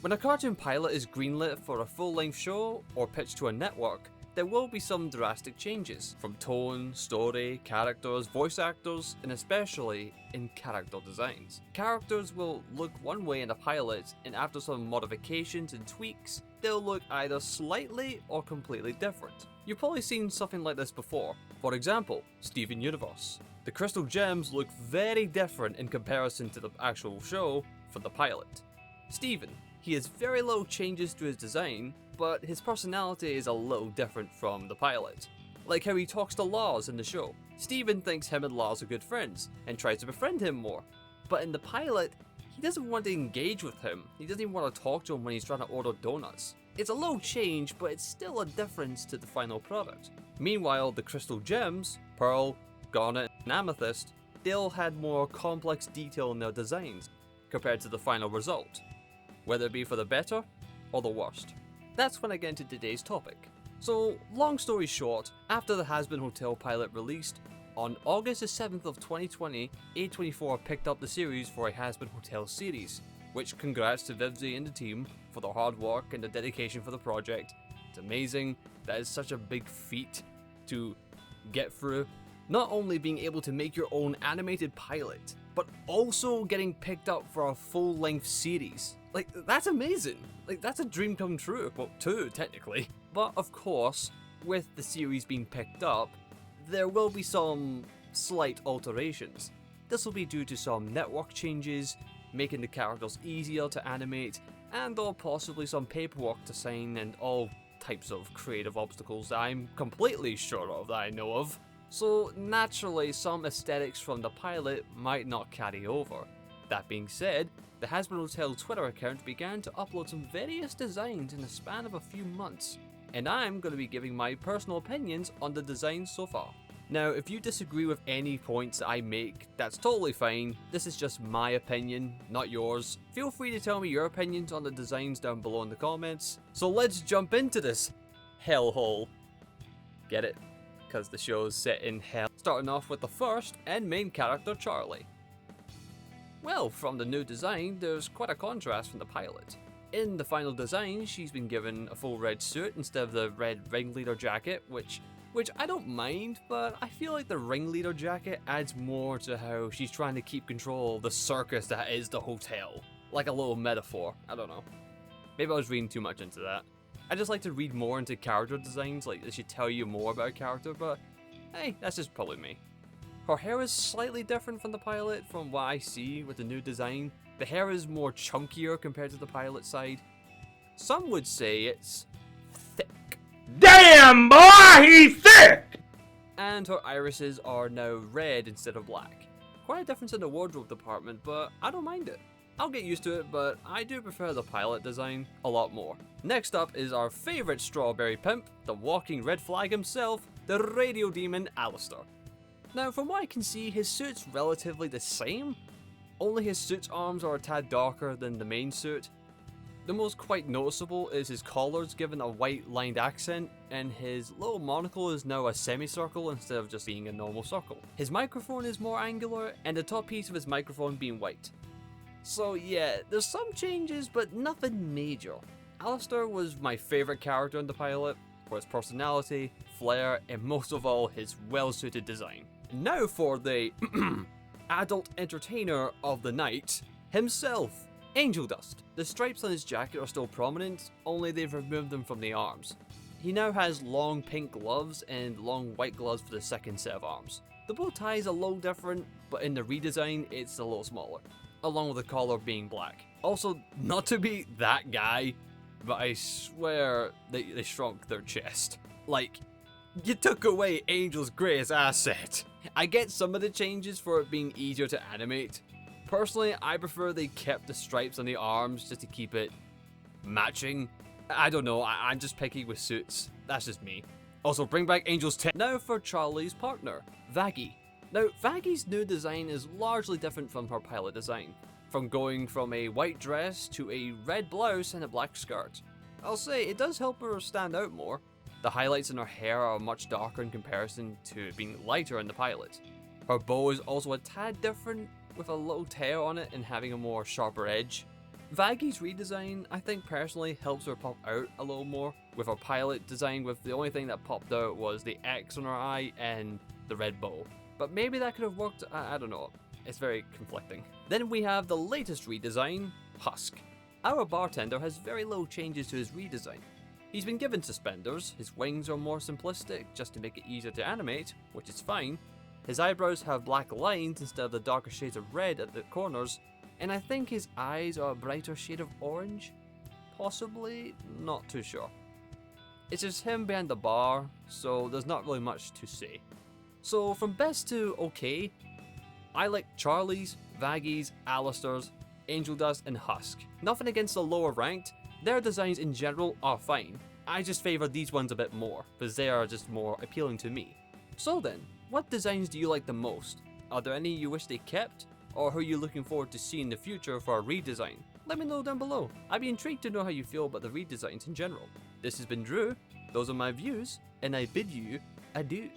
When a cartoon pilot is greenlit for a full-length show or pitched to a network, there will be some drastic changes, from tone, story, characters, voice actors, and especially in character designs. Characters will look one way in a pilot, and after some modifications and tweaks, they'll look either slightly or completely different. You've probably seen something like this before. For example, Steven Universe. The crystal gems look very different in comparison to the actual show for the pilot. Steven. He has very little changes to his design, but his personality is a little different from the pilot. Like how he talks to Lars in the show. Steven thinks him and Lars are good friends, and tries to befriend him more. But in the pilot, he doesn't want to engage with him. He doesn't even want to talk to him when he's trying to order donuts. It's a little change, but it's still a difference to the final product. Meanwhile, the crystal gems, Pearl, Garnet, and Amethyst, they all had more complex detail in their designs compared to the final result, whether it be for the better or the worst. That's when I get into today's topic. So, long story short, after the Hazbin Hotel pilot released, on August the 7th of 2020, A24 picked up the series for a Hazbin Hotel Series, which congrats to Vivzy and the team for their hard work and the dedication for the project. It's amazing. That is such a big feat to get through. Not only being able to make your own animated pilot, but also getting picked up for a full-length series. Like, that's amazing. Like, that's a dream come true. Well, two, technically. But, of course, with the series being picked up, there will be some slight alterations. This will be due to some network changes, making the characters easier to animate, and or possibly some paperwork to sign and all types of creative obstacles that I'm completely sure of that I know of. So naturally, some aesthetics from the pilot might not carry over. That being said, the Hazbin Hotel Twitter account began to upload some various designs in the span of a few months, and I'm going to be giving my personal opinions on the designs so far. Now, if you disagree with any points that I make, that's totally fine. This is just my opinion, not yours. Feel free to tell me your opinions on the designs down below in the comments. So let's jump into this hellhole. Get it? Because the show's set in hell. Starting off with the first and main character, Charlie. Well, from the new design, there's quite a contrast from the pilot. In the final design, she's been given a full red suit instead of the red ringleader jacket, which I don't mind, but I feel like the ringleader jacket adds more to how she's trying to keep control of the circus that is the hotel. Like a little metaphor, I don't know. Maybe I was reading too much into that. I just like to read more into character designs, like they should tell you more about a character, but hey, that's just probably me. Her hair is slightly different from the pilot from what I see with the new design. The hair is more chunkier compared to the pilot side. Some would say it's thick. Damn, boy, he's thick! And her irises are now red instead of black. Quite a difference in the wardrobe department, but I don't mind it. I'll get used to it, but I do prefer the pilot design a lot more. Next up is our favourite strawberry pimp, the walking red flag himself, the radio demon Alistair. Now, from what I can see, his suit's relatively the same, only his suit's arms are a tad darker than the main suit. The most quite noticeable is his collar's given a white lined accent, and his little monocle is now a semicircle instead of just being a normal circle. His microphone is more angular, and the top piece of his microphone being white. So yeah, there's some changes, but nothing major. Alistair was my favourite character in the pilot, for his personality, flair, and most of all, his well-suited design. Now for the adult entertainer of the night himself, Angel Dust. The stripes on his jacket are still prominent, only they've removed them from the arms. He now has long pink gloves and long white gloves for the second set of arms. The bow tie is a little different, but in the redesign it's a little smaller, along with the collar being black. Also, not to be that guy, but I swear they shrunk their chest. Like, you took away Angel's greatest asset. I get some of the changes for it being easier to animate. Personally, I prefer they kept the stripes on the arms just to keep it matching. I don't know, I'm just picky with suits. That's just me. Also, bring back Angel's tip. Now for Charlie's partner, Vaggie. Now, Vaggie's new design is largely different from her pilot design, from going from a white dress to a red blouse and a black skirt. I'll say, it does help her stand out more. The highlights in her hair are much darker in comparison to it being lighter in the pilot. Her bow is also a tad different, with a little tail on it and having a more sharper edge. Vaggy's redesign, I think personally, helps her pop out a little more, with her pilot design with the only thing that popped out was the X on her eye and the red bow. But maybe that could have worked, I don't know, it's very conflicting. Then we have the latest redesign, Husk. Our bartender has very little changes to his redesign. He's been given suspenders, his wings are more simplistic just to make it easier to animate, which is fine. His eyebrows have black lines instead of the darker shades of red at the corners, and I think his eyes are a brighter shade of orange? Possibly? Not too sure. It's just him behind the bar, so there's not really much to say. So from best to okay, I like Charlie's, Vaggy's, Alistair's, Angel Dust, and Husk. Nothing against the lower ranked, their designs in general are fine. I just favour these ones a bit more, because they are just more appealing to me. So then, what designs do you like the most? Are there any you wish they kept? Or who are you looking forward to seeing in the future for a redesign? Let me know down below. I'd be intrigued to know how you feel about the redesigns in general. This has been Drew, those are my views, and I bid you adieu.